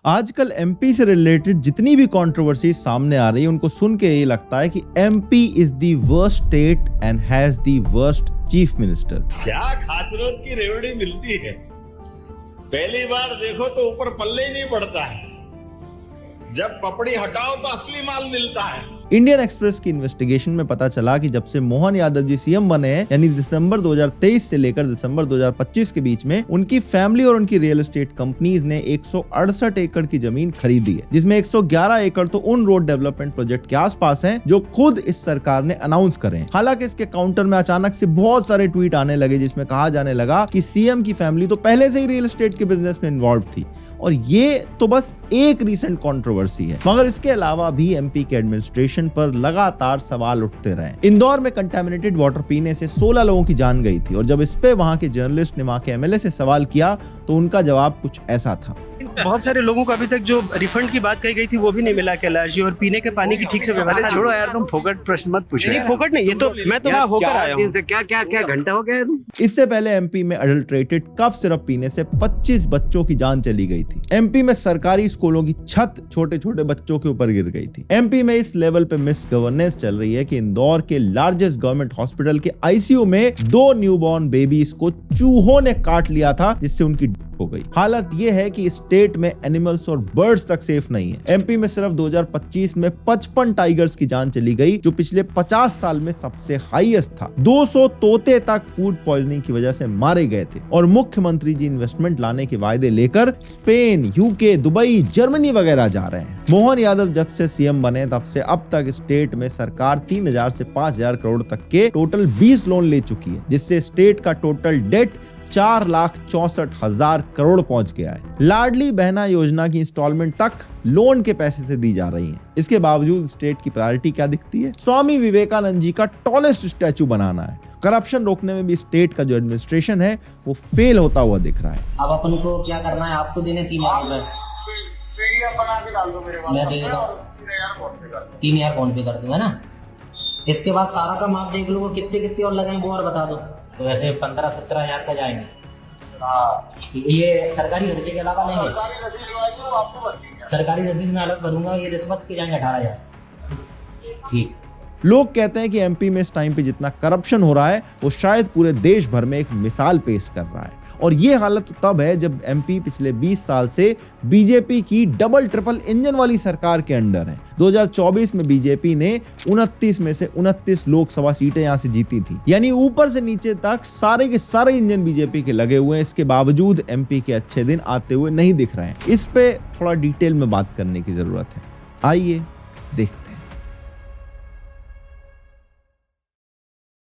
आजकल एमपी से रिलेटेड जितनी भी कंट्रोवर्सी सामने आ रही है उनको सुन के ये लगता है कि MP is the worst state and has the worst chief minister. क्या खाचरोद की रेवड़ी मिलती है, पहली बार देखो तो ऊपर पल्ले ही नहीं पड़ता है, जब पपड़ी हटाओ तो असली माल मिलता है। इंडियन एक्सप्रेस की इन्वेस्टिगेशन में पता चला कि जब से मोहन यादव जी सीएम बने हैं, यानी दिसंबर 2023 से लेकर दिसंबर 2025 के बीच में उनकी फैमिली और उनकी रियल एस्टेट कंपनीज ने 168 एकड़ की जमीन खरीदी है, जिसमें 111 एकड़ तो उन रोड डेवलपमेंट प्रोजेक्ट के आसपास हैं जो खुद इस सरकार ने अनाउंस करे हैं। हालांकि इसके काउंटर में अचानक से बहुत सारे ट्वीट आने लगे जिसमें कहा जाने लगा कि सीएम की फैमिली तो पहले से ही रियल एस्टेट के बिजनेस में इन्वॉल्व थी, और ये तो बस एक रिसेंट कंट्रोवर्सी है, मगर इसके अलावा भी एमपी के एडमिनिस्ट्रेशन पर लगातार सवाल उठते रहे। इंदौर में कंटामिनेटेड वाटर पीने से 16 लोगों की जान गई थी, और जब इस पे वहां के जर्नलिस्ट ने वहां के एमएलए से सवाल किया तो उनका जवाब कुछ ऐसा था। बहुत सारे लोगों को अभी तक जो रिफंड की बात कही गई थी वो भी नहीं मिला कैलाश जी, और पीने के पानी की ठीक से व्यवस्था। छोड़ो यार, तुम फोकट प्रश्न मत पूछो। नहीं, फोकट नहीं, ये तो मैं तो वहाँ होकर आया हूँ। क्या घंटा हो गया है तुम? इससे पहले एमपी में अडल्ट्रेटेड कफ सिरप पीने से 25 बच्चों की जान चली गई थी। एमपी में सरकारी स्कूलों की छत छोटे छोटे बच्चों के ऊपर गिर गई थी। एमपी में इस लेवल पे मिस गवर्नेंस चल रही है कि इंदौर के लार्जेस्ट गवर्नमेंट हॉस्पिटल के आईसीयू में 2 न्यूबॉर्न बेबीज को चूहों ने काट लिया था, जिससे उनकी हो गई। हालत यह है कि स्टेट में एनिमल्स और बर्ड्स तक सेफ नहीं है। एमपी में सिर्फ 2025 में 55 टाइगर्स की जान चली गई, जो पिछले 50 साल में सबसे हाईएस्ट था। 200 तोते तक फूड पॉइजनिंग की वजह से मारे गए थे, और मुख्यमंत्री जी इन्वेस्टमेंट लाने के वायदे लेकर स्पेन, यूके, दुबई, जर्मनी वगैरह जा रहे हैं। मोहन यादव जब से सीएम बने तब से अब तक स्टेट में सरकार 3000 से 5000 करोड़ तक के टोटल 20 लोन ले चुकी है, जिससे स्टेट का टोटल डेट 4,64,000 करोड़ पहुंच गया है। लाडली बहना योजना की इंस्टॉलमेंट तक लोन के पैसे से दी जा रही है। इसके बावजूद स्टेट की प्रायोरिटी क्या दिखती है? स्वामी विवेकानंद जी का टॉलेस्ट स्टैचू बनाना है। करप्शन रोकने में भी स्टेट का जो एडमिनिस्ट्रेशन है वो फेल होता हुआ दिख रहा है। अब अपन को क्या करना है? आपको देने 3,000 रुपए, मैं दे देता हूँ 3,000 फोन पे कर दूंगा ना। इसके बाद सारा काम आप देख लो, वो कितने कितने और लगाए वो और बता दो। तो वैसे 15-17 हजार का जाएंगे। ये सरकारी खर्चे के अलावा लेंगे, सरकारी रसीद में अलग भरूंगा, ये रिश्वत के जाएंगे 18,000। ठीक। लोग कहते हैं कि एमपी में इस टाइम पे जितना करप्शन हो रहा है वो शायद पूरे देश भर में एक मिसाल पेश कर रहा है, और ये हालत तब है जब एमपी पिछले 20 साल से बीजेपी की डबल ट्रिपल इंजन वाली सरकार के अंडर है। 2024 में बीजेपी ने 29 में से 29 लोकसभा सीटें यहां से जीती थी, यानी ऊपर से नीचे तक सारे के सारे इंजन बीजेपी के लगे हुए हैं। इसके बावजूद एमपी के अच्छे दिन आते हुए नहीं दिख रहे हैं। इस पे थोड़ा डिटेल में बात करने की जरूरत है, आइए देखते हैं।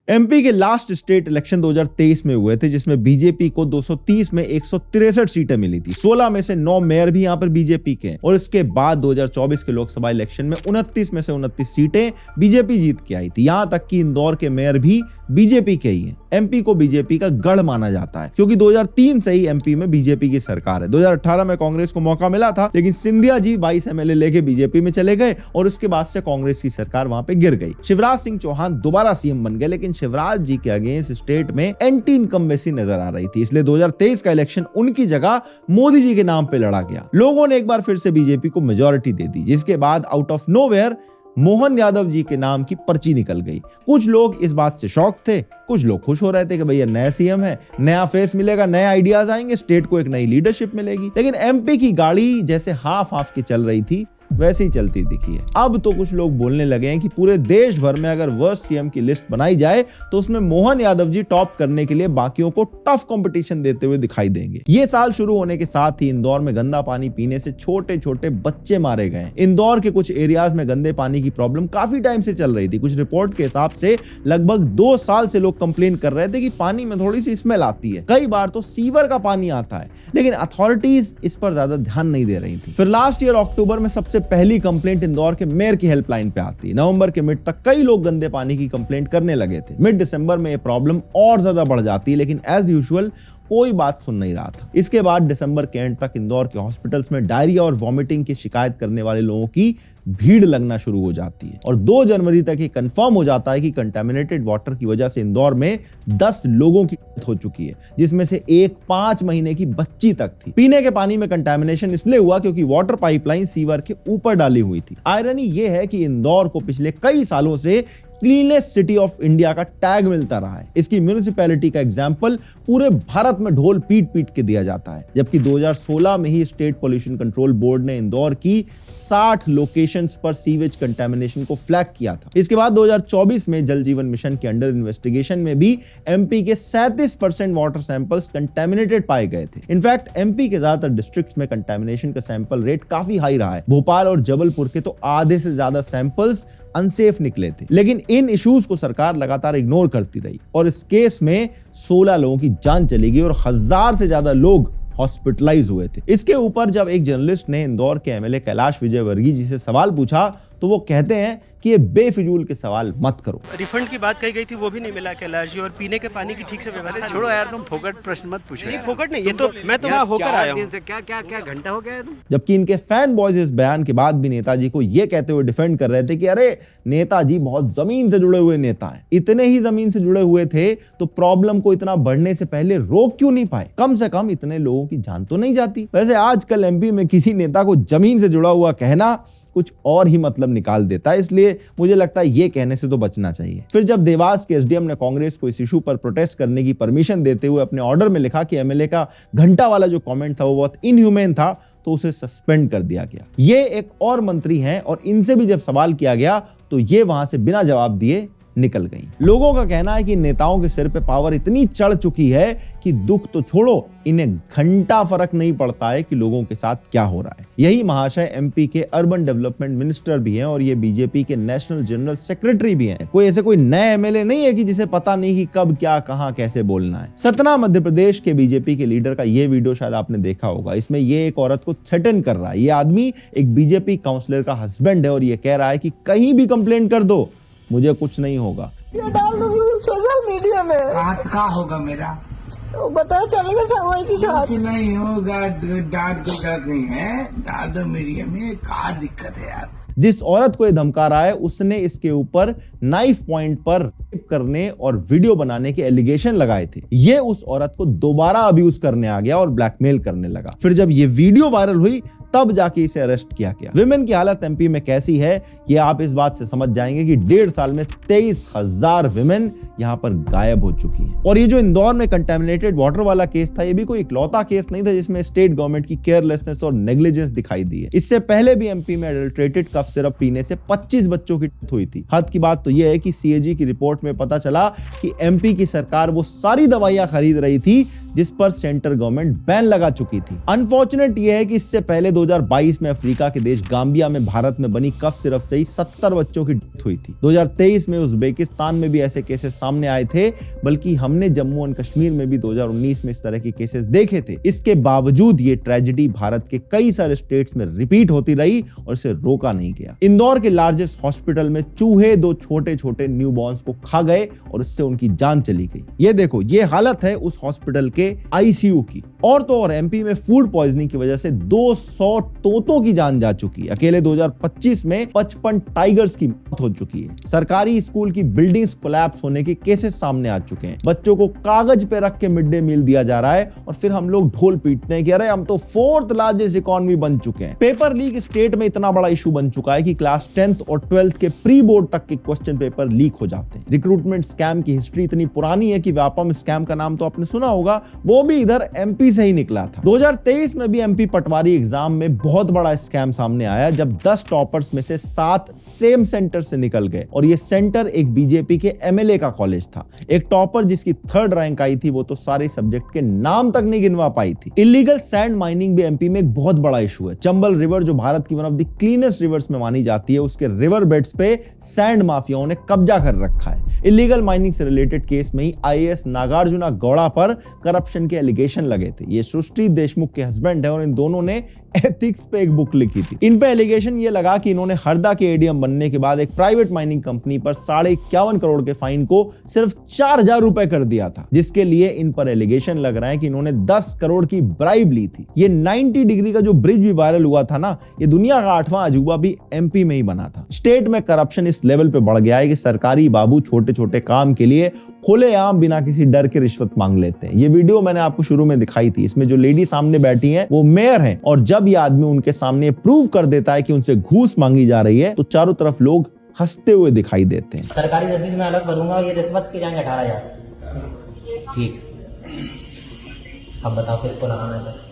एमपी के लास्ट स्टेट इलेक्शन 2023 में हुए थे, जिसमें बीजेपी को 230 में 163 सीटें मिली थी। 16 में से 9 मेयर भी यहां पर बीजेपी के हैं, और इसके बाद 2024 के लोकसभा इलेक्शन में 29 में से 29 सीटें बीजेपी जीत के आई थी। यहां तक कि इंदौर के मेयर भी बीजेपी के ही हैं। एमपी को बीजेपी का गढ़ माना जाता है, क्योंकि 2003 से ही एमपी में बीजेपी की सरकार है। 2018 में कांग्रेस को मौका मिला था, लेकिन सिंधिया जी 22 एमएलए लेके बीजेपी में चले गए, और उसके बाद से कांग्रेस की सरकार वहां पे गिर गई। शिवराज सिंह चौहान दोबारा सीएम बन गए, लेकिन शिवराज जी के अगेंस्ट स्टेट में एंटी इनकम्बेंसी नजर आ रही थी, इसलिए 2023 का इलेक्शन उनकी जगह मोदी जी के नाम पे लड़ा गया। लोगों ने एक बार फिर से बीजेपी को मेजॉरिटी दे दी, जिसके बाद out of nowhere Mohan Yadav ji के नाम की पर्ची निकल गई। कुछ लोग इस बात से शॉक थे, कुछ लोग खुश हो रहे थे कि भैया नया सीएम है, नया फेस मिलेगा, नए आइडियाज आएंगे, स्टेट को एक नई लीडरशिप मिलेगी। लेकिन एमपी की गाड़ी जैसे हाफ हाफ की चल रही थी वैसे ही चलती दिखी है। अब तो कुछ लोग बोलने लगे हैं कि पूरे देश भर में अगर वर्स्ट सीएम की लिस्ट बनाई जाए तो उसमें मोहन यादव जी टॉप करने के लिए बाकियों को टफ कंपटीशन देते हुए दिखाई देंगे। ये साल शुरू होने के साथ ही इंदौर में गंदा पानी पीने से छोटे छोटे बच्चे मारे गए। इंदौर के कुछ एरियाज में गंदे पानी की प्रॉब्लम काफी टाइम से चल रही थी। कुछ रिपोर्ट के हिसाब से लगभग 2 साल से लोग कंप्लेन कर रहे थे कि पानी में थोड़ी सी स्मेल आती है। कई बार तो सीवर का पानी आता है, लेकिन अथॉरिटीज इस पर ज्यादा ध्यान नहीं दे रही थी। फिर लास्ट ईयर अक्टूबर में सबसे पहली कंप्लेंट इंदौर के मेयर की हेल्पलाइन पे आती है। नवंबर के मिड तक कई लोग गंदे पानी की कंप्लेंट करने लगे थे। मिड दिसंबर में ये प्रॉब्लम और ज्यादा बढ़ जाती है, लेकिन एज यूजुअल कोई बात सुन नहीं रहा था। इसके बाद दिसंबर के एंड तक इंदौर के हॉस्पिटल्स में डायरिया और वॉमिटिंग की शिकायत करने वाले लोगों की भीड़ लगना शुरू हो जाती है और 2 जनवरी तक ये कंफर्म हो जाता है कि कंटामिनेटेड वाटर की वजह से इंदौर में 10 लोगों की मौत हो चुकी है, जिसमें से एक 5 महीने की बच्ची तक थी। पीने के पानी में कंटामिनेशन इसलिए हुआ क्योंकि वाटर पाइपलाइन सीवर के ऊपर डाली हुई थी। आयरनी यह है कि इंदौर को पिछले कई सालों से क्लीनेस्ट सिटी ऑफ इंडिया का टैग मिलता रहा है। इसकी म्यूनिसिपैलिटी का एग्जाम्पल पूरे भारत में ढोल पीट पीट के दिया जाता है, जबकि 2016 में ही स्टेट पॉल्यूशन कंट्रोल बोर्ड ने इंदौर की 60 लोकेशंस पर सीवेज कंटामिनेशन को फ्लैग किया था। इसके बाद 2024 में जल जीवन मिशन के अंडर इन्वेस्टिगेशन में भी एमपी के 37% वाटर सैंपल्स कंटामिनेटेड पाए गए थे। इनफैक्ट एमपी के ज्यादातर डिस्ट्रिक्ट्स में कंटामिनेशन का सैंपल रेट काफी हाई रहा है। भोपाल और जबलपुर के तो आधे से ज्यादा सैंपल्स अनसेफ निकले थे, लेकिन इन इश्यूज को सरकार लगातार इग्नोर करती रही और इस केस में 16 लोगों की जान चली गई और 1000 से ज्यादा लोग हॉस्पिटलाइज हुए थे। इसके ऊपर जब एक जर्नलिस्ट ने इंदौर के एमएलए कैलाश विजयवर्गीय जी से सवाल पूछा तो वो कहते हैं कि ये बेफिजूल के सवाल मत करो। रिफंड की बात कही गई थी वो भी नहीं मिला कैलाश जी, और पीने के पानी की ठीक से व्यवस्था छोड़ो यार, तुम फोकट प्रश्न मत पूछो। नहीं, फोकट नहीं, ये तो मैं तो वहां होकर आया हूँ। क्या घंटा हो गया है तुम? जबकि इनके फैन बॉयज इस बयान के बाद भी नेताजी को ये कहते हुए डिफेंड कर रहे थे कि अरे नेताजी बहुत जमीन से जुड़े हुए नेता हैं। इतने ही जमीन से जुड़े हुए थे तो प्रॉब्लम को इतना बढ़ने से पहले रोक क्यों नहीं पाए? कम से कम इतने लोगों की जान तो नहीं जाती। वैसे आजकल एमपी में किसी नेता को जमीन से जुड़ा हुआ कहना कुछ और ही मतलब निकाल देता है, इसलिए मुझे लगता है ये कहने से तो बचना चाहिए। फिर जब देवास के एसडीएम ने कांग्रेस को इस इशू पर प्रोटेस्ट करने की परमिशन देते हुए अपने ऑर्डर में लिखा कि एमएलए का घंटा वाला जो कमेंट था वो बहुत इनह्यूमेन था, तो उसे सस्पेंड कर दिया गया। ये एक और मंत्री हैं और इनसे भी जब सवाल किया गया तो ये वहां से बिना जवाब दिए निकल गई। लोगों का कहना है कि नेताओं के सिर पे पावर इतनी चढ़ चुकी है कि दुख तो छोड़ो, इन्हें घंटा फर्क नहीं पड़ता है कि लोगों के साथ क्या हो रहा है। यही महाशय एमपी के अर्बन डेवलपमेंट मिनिस्टर भी हैं और ये बीजेपी के नेशनल जनरल सेक्रेटरी भी हैं। कोई ऐसे कोई नए एमएलए नहीं है कि जिसे पता नहीं कि कब क्या कहां कैसे बोलना है। सतना मध्य प्रदेश के बीजेपी के लीडर का ये वीडियो शायद आपने देखा होगा। इसमें ये एक औरत को थ्रेटन कर रहा है। ये आदमी एक बीजेपी काउंसलर का हस्बैंड है और ये कह रहा है कि कहीं भी कंप्लेंट कर दो, मुझे कुछ नहीं होगा। ये डाल दूंगी सोशल मीडिया में। कहाँ होगा मेरा? तो पता चलेगा समय के साथ। कि नहीं होगा, डांट को डर नहीं है, डाल दो मीडिया में, क्या दिक्कत है यार। जिस औरत को ये धमका रहा है उसने इसके ऊपर नाइफ पॉइंट पर रेप करने और वीडियो बनाने के एलिगेशन लगाए थे। ये उस औरत को दोबारा अब्यूज करने आ गया और ब्लैकमेल करने लगा। फिर जब ये वीडियो वायरल हुई तब जाके इसे अरेस्ट किया गया। विमेन की हालत एमपी में कैसी है ये आप इस बात से समझ जाएंगे कि 1.5 साल में 23,000 विमेन यहाँ पर गायब हो चुकी हैं। और ये जो इंदौर में कंटेमिनेटेड वाटर वाला केस था, ये भी कोई इकलौता केस नहीं था जिसमें स्टेट गवर्नमेंट की केयरलेसनेस और नेग्लिजेंस दिखाई दी है। इससे पहले भी एमपी में एडल्ट्रेटेड कफ सिरप पीने से 25 बच्चों की डेथ हुई थी। हद की बात तो यह है कि सीएजी की रिपोर्ट में पता चला कि एमपी की सरकार वो सारी दवाइयां खरीद रही थी जिस पर सेंट्रल गवर्नमेंट बैन लगा चुकी थी। अनफॉर्चुनेट यह है कि इससे पहले 2022 में अफ्रीका के देश गाम्बिया में भारत में बनी कफ सिरप से ही 70 बच्चों की डेथ हुई थी। 2023 में उज्बेकिस्तान में भी ऐसे केसेस सामने आए थे, बल्कि हमने जम्मू एंड कश्मीर में भी 2019 में इस तरह के केसेस देखे थे। इसके बावजूद ये ट्रेजेडी भारत के कई सारे स्टेट्स में रिपीट होती रही और इसे रोका नहीं गया। इंदौर के लार्जेस्ट हॉस्पिटल में चूहे 2 छोटे छोटे न्यूबॉर्न्स को खा गए और इससे उनकी जान चली गई। ये देखो, ये हालत है उस हॉस्पिटल के आईसीयू की। और तो और एमपी में फूड पॉइजनिंग की वजह से 200 तोतों की जान जा चुकी है। अकेले 2025 में 55 टाइगर्स की मौत हो चुकी है। सरकारी स्कूल की बिल्डिंग्स कोलैप्स होने के केसेस सामने आ चुके हैं। बच्चों को कागज पे रख के मिड डे मील दिया जा रहा है और फिर हम लोग ढोल पीटते हैं कि अरे हम तो 4th लार्जेस्ट इकोनॉमी बन चुके हैं। पेपर लीक स्टेट में इतना बड़ा इशू बन चुका है कि क्लास 10th और 12th के प्री बोर्ड तक के क्वेश्चन पेपर लीक हो जाते हैं। रिक्रूटमेंट स्कैम की हिस्ट्री इतनी पुरानी है कि व्यापम स्कैम का नाम तो आपने सुना होगा, वो भी इधर एमपी से ही निकला था। 2023 में भी एमपी पटवारी एग्जाम में बहुत बड़ा स्कैम सामने आया जब 10 टॉपर्स में से 7 सेम सेंटर से निकल गए और ये सेंटर एक बीजेपी के एमएलए का कॉलेज था। एक टॉपर जिसकी 3rd रैंक आई थी वो तो सारे सब्जेक्ट के नाम तक नहीं गिनवा पाई थी। इलीगल सैंड माइनिंग भी एमपी में एक बहुत बड़ा इशू है। चंबल रिवर जो भारत की one of the cleanest reverse में मानी जाती है, उसके रिवर बेड्स पे सैंड माफियाओं ने कब्जा कर रखा है। इलीगल माइनिंग से रिलेटेड केस में ही आईएएस नागार्जुना गौड़ा पर करप्शन के एलिगेशन लगे थे। ये सृष्टि देशमुख के हस्बैंड है और इन दोनों ने एथिक्स पे एक बुक लिखी थी। इन पे एलिगेशन ये लगा कि इन्होंने हरदा के एडीएम बनने के बाद एक प्राइवेट माइनिंग कंपनी पर 51.5 करोड़ के फाइन को सिर्फ 4,000 रुपए कर दिया था, जिसके लिए इन पर एलिगेशन लग रहा है कि इन्होंने 10 करोड़ की ब्राइब ली थी। ये 90 डिग्री का जो ब्रिज भी वायरल हुआ था ना, ये दुनिया का 8वां अजूबा भी एमपी में ही बना था। स्टेट में करप्शन इस लेवल पे बढ़ गया है कि सरकारी बाबू छोटे छोटे काम के लिए खुलेआम बिना किसी डर के रिश्वत मांग लेते हैं। ये वीडियो मैंने आपको शुरू में दिखाई थी। इसमें जो लेडी सामने बैठी है वो मेयर है, और जब ये आदमी उनके सामने प्रूव कर देता है कि उनसे घूस मांगी जा रही है तो चारों तरफ लोग हंसते हुए दिखाई देते हैं। सरकारी रसीद में अलग भरूंगा, ये रिश्वत के जाएंगे 18,000। ठीक, अब बताओ किसको लगाना है सर?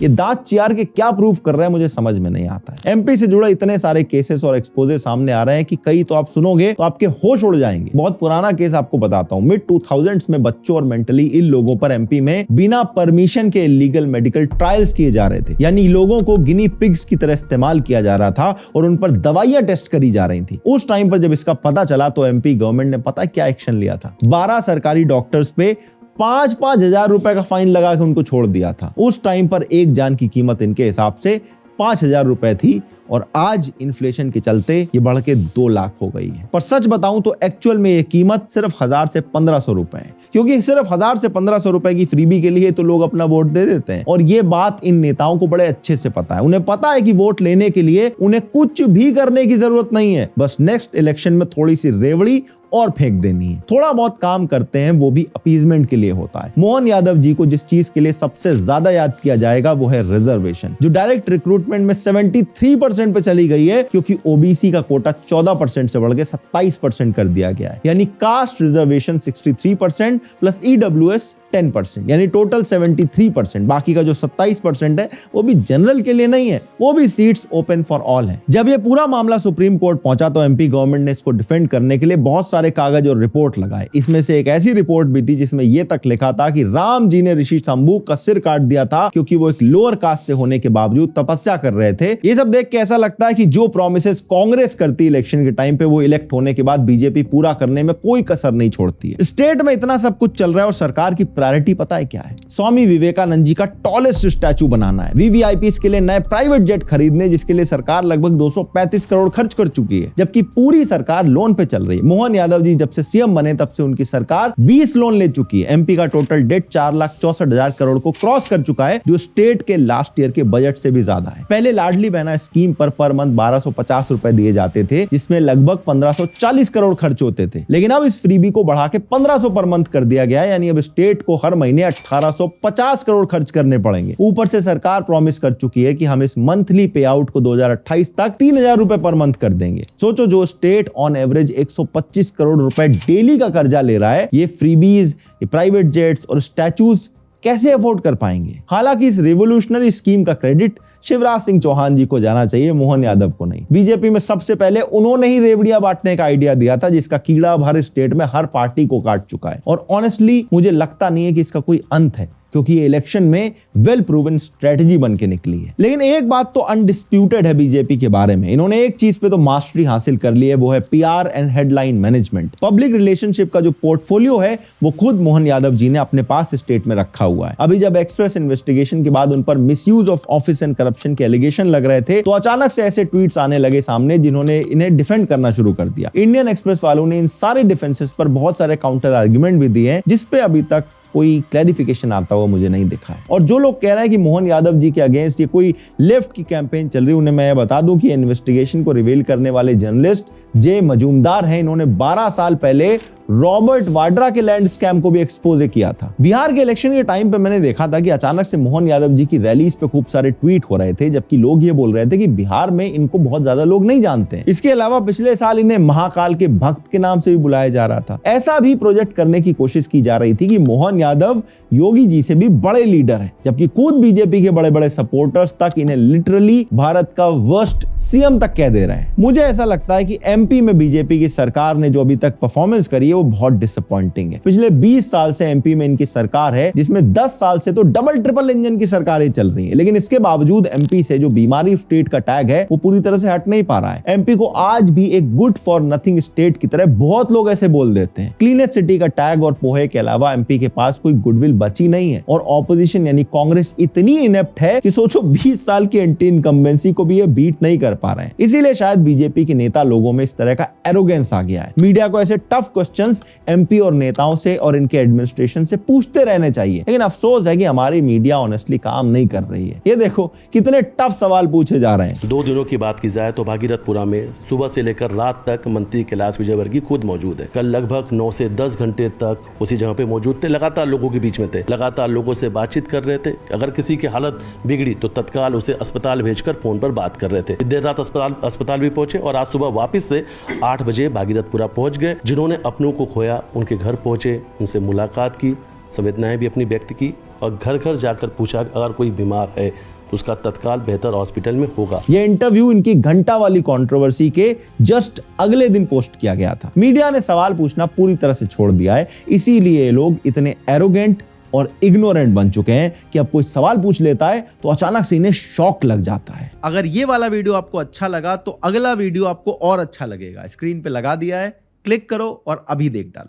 ये दांत चियार के क्या प्रूफ कर रहे हैं मुझे समझ में नहीं आता है। एमपी से जुड़े इतने सारे केसेस और एक्सपोजे सामने आ रहे हैं कि कई तो आप सुनोगे तो आपके होश उड़ जाएंगे। बहुत पुराना केस आपको बताता हूं। मिड 2000s में बच्चों और मेंटली इल लोगों पर एमपी में बिना परमिशन के इलीगल मेडिकल ट्रायल्स किए जा रहे थे, यानी लोगों को गिनी पिग्स की तरह इस्तेमाल किया जा रहा था और उन पर दवाइयां टेस्ट करी जा रही थी। उस टाइम पर जब इसका पता चला तो एमपी गवर्नमेंट ने पता क्या एक्शन लिया था? 12 सरकारी डॉक्टर्स पे 5-5 हजार रुपए का फाइन लगा के उनको छोड़ दिया था। उस टाइम पर एक जान की कीमत इनके हिसाब से 5,000 रुपए थी, और आज इन्फ्लेशन के चलते ये बढ़ के 2 लाख हो गई है। पर सच बताऊं तो एक्चुअल में ये कीमत सिर्फ 1000 से 1500 रुपए है, क्योंकि सिर्फ 1000 से 1500 रुपए की फ्रीबी के लिए तो लोग अपना वोट दे देते हैं। और ये बात इन नेताओं को बड़े अच्छे से पता है। उन्हें पता है कि वोट लेने के लिए उन्हें कुछ भी करने की जरूरत नहीं है, बस नेक्स्ट इलेक्शन में थोड़ी सी रेवड़ी और फेंक देनी है। थोड़ा बहुत काम करते हैं, वो भी अपीजमेंट के लिए होता है। मोहन यादव जी को जिस चीज के लिए सबसे ज्यादा याद किया जाएगा वो है रिजर्वेशन, जो डायरेक्ट रिक्रूटमेंट में 73% पे चली गई है, क्योंकि ओबीसी का कोटा 14% से बढ़ के 27% कर दिया गया है। यानी कास्ट रिजर्वेशन 63% प्लस ईडब्ल्यूएस 10%, यानी टोटल 73%। बाकी का जो 27% है वो भी जनरल के लिए नहीं है, वो भी सीट्स ओपन फॉर ऑल है। जब ये पूरा मामला सुप्रीम कोर्ट पहुंचा तो एमपी गवर्नमेंट ने इसको डिफेंड करने के लिए बहुत सारे कागज और रिपोर्ट लगाए। इसमें से एक ऐसी रिपोर्ट भी थी जिसमें यह तक लिखा था कि राम जी ने ऋषि शंभू का सिर काट दिया था, क्योंकि वो एक लोअर कास्ट से होने के बावजूद तपस्या कर रहे थे। ये सब देख के ऐसा लगता है कि जो प्रॉमिसेस कांग्रेस करती इलेक्शन के टाइम पे, वो इलेक्ट होने के बाद बीजेपी पूरा करने में कोई कसर नहीं छोड़ती है। स्टेट में इतना सब कुछ चल रहा है और सरकार की प्रायोरिटी पता है क्या है? स्वामी विवेकानंद जी का टॉलेस्ट स्टैचू बनाना है, वीवीआईपीस के लिए नए प्राइवेट जेट खरीदने, जिसके लिए सरकार लगभग 235 करोड़ खर्च कर चुकी है, जबकि पूरी सरकार लोन पे चल रही है। मोहन यादव जी जब से सीएम बने तब से उनकी सरकार 20 लोन ले चुकी है। एमपी का टोटल डेट 4,64,000 करोड़ को क्रॉस कर चुका है, जो स्टेट के लास्ट ईयर के बजट से भी ज्यादा है। पहले Ladli Behna scheme per month 1250 रुपए दिए जाते थे, जिसमें लगभग 1540 करोड़ खर्च होते थे, लेकिन अब इस फ्रीबी को बढ़ा के 1500 पर मंथ कर दिया गया है। यानी अब स्टेट को हर महीने 1850 करोड़ खर्च करने पड़ेंगे। ऊपर से सरकार प्रॉमिस कर चुकी है कि हम इस मंथली पे आउट को 2028 तक 3000 रुपए पर मंथ कर देंगे। सोचो, जो स्टेट ऑन एवरेज 125 करोड़ रुपए डेली का कर्जा ले रहा है, ये फ्रीबीज, ये प्राइवेट जेट्स और स्टैचूज कैसे अफोर्ड कर पाएंगे? हालांकि इस रिवोल्यूशनरी स्कीम का क्रेडिट शिवराज सिंह चौहान जी को जाना चाहिए, मोहन यादव को नहीं। बीजेपी में सबसे पहले उन्होंने ही रेवड़ियां बांटने का आइडिया दिया था, जिसका कीड़ा अब हर स्टेट में हर पार्टी को काट चुका है। और ऑनेस्टली मुझे लगता नहीं है कि इसका कोई अंत है, क्योंकि ये इलेक्शन में वेल प्रूवन स्ट्रेटजी बन के निकली है। लेकिन एक बात तो अनडिस्प्यूटेड है बीजेपी के बारे में, इन्होंने एक चीज पे तो मास्टरी हासिल कर ली है, वो है PR and headline management. Public relationship का जो पोर्टफोलियो है वो खुद मोहन यादव जी ने अपने पास स्टेट में रखा हुआ है। अभी जब एक्सप्रेस इन्वेस्टिगेशन के बाद उन पर misuse of office and corruption के एलिगेशन लग रहे थे, तो अचानक से ऐसे ट्वीट्स आने लगे सामने जिन्होंने इन्हें डिफेंड करना शुरू कर दिया। इंडियन एक्सप्रेस वालों ने इन सारे डिफेंसेस पर बहुत सारे काउंटर आर्ग्यूमेंट भी दिए हैं, जिसपे अभी तक कोई क्लैरिफिकेशन आता हुआ मुझे नहीं दिखा है। और जो लोग कह रहे हैं कि मोहन यादव जी के अगेंस्ट ये कोई लेफ्ट की कैंपेन चल रही है, उन्हें मैं बता दूं कि इन्वेस्टिगेशन को रिवील करने वाले जर्नलिस्ट जे मजूमदार हैं। इन्होंने 12 साल पहले रॉबर्ट वाड्रा के लैंड स्कैम को भी एक्सपोज किया था। बिहार के इलेक्शन के टाइम पे मैंने देखा था कि अचानक से मोहन यादव जी की रैलीज पे खूब सारे ट्वीट हो रहे थे, जबकि लोग ये बोल रहे थे कि बिहार में इनको बहुत ज्यादा लोग नहीं जानते हैं। इसके अलावा पिछले साल इन्हें महाकाल के भक्त के नाम से भी बुलाया जा रहा था। ऐसा भी प्रोजेक्ट करने की कोशिश की जा रही थी कि मोहन यादव योगी जी से भी बड़े लीडर हैं, जबकि खुद बीजेपी के बड़े बड़े सपोर्टर्स तक इन्हें लिटरली भारत का वर्स्ट सीएम तक कह दे रहे हैं। मुझे ऐसा लगता है कि एमपी में बीजेपी की सरकार ने जो अभी तक परफॉर्मेंस करी है है वो बहुत डिसअपॉइंटिंग है। पिछले 20 साल से एमपी में इनकी सरकार है, जिसमें 10 साल से तो डबल ट्रिपल इंजन की सरकारें चल रही है, लेकिन इसके बावजूद एमपी से जो बीमारी स्टेट का टैग है वो पूरी तरह से हट नहीं पा रहा है। एमपी को आज भी एक गुड फॉर नथिंग स्टेट की तरह बहुत लोग ऐसे बोल देते हैं। क्लीनेस्ट सिटी का टैग और पोहे के अलावा एमपी के पास कोई गुडविल बची नहीं है और ऑपोजिशन यानी कांग्रेस इतनी इनेप्ट है कि सोचो 20 साल की एंटी इनकम्बेंसी को भी ये बीट नहीं कर पा रहे हैं। इसीलिए शायद बीजेपी के नेता लोगों में इस तरह का एरोगेंस आ गया है। मीडिया को ऐसे टफ क्वेश्चंस एमपी और नेताओं से और इनके एडमिनिस्ट्रेशन से पूछते रहने चाहिए, लेकिन अफसोस है कि हमारी मीडिया ऑनेस्टली काम नहीं कर रही है। ये देखो कितने टफ सवाल पूछे जा रहे हैं। 2 दिनों की बात की जाए तो भागीरथपुरा में सुबह से लेकर रात तक मंत्री कैलाश विजयवर्गीय खुद मौजूद है। कल लगभग 9 से 10 घंटे तक उसी जगह पे मौजूद थे, लगातार लोगों के बीच में थे, लगातार लोगों से बातचीत कर रहे थे। अगर किसी की हालत बिगड़ी तो तत्काल उसे अस्पताल भेजकर फोन पर बात कर रहे थे। देर रात अस्पताल भी पहुंचे और आज सुबह वापस से 8 बजे भागीरथपुरा पहुंच गए। जिन्होंने अपनों को खोया उनके घर पहुंचे, उनसे मुलाकात की, संवेदनाएं भी अपनी व्यक्त की और घर घर जाकर पूछा अगर कोई बीमार है तो उसका तत्काल बेहतर हॉस्पिटल में होगा। ये इंटरव्यू इनकी घंटा वाली कंट्रोवर्सी के जस्ट अगले दिन पोस्ट किया गया था। मीडिया ने सवाल पूछना पूरी तरह से छोड़ दिया है, इसीलिए लोग इतने एरोगेंट और इग्नोरेंट बन चुके हैं कि अब कोई सवाल पूछ लेता है तो अचानक से इन्हें शॉक लग जाता है। अगर ये वाला वीडियो आपको अच्छा लगा तो अगला वीडियो आपको और अच्छा लगेगा। स्क्रीन पे लगा दिया है, क्लिक करो और अभी देख डालो।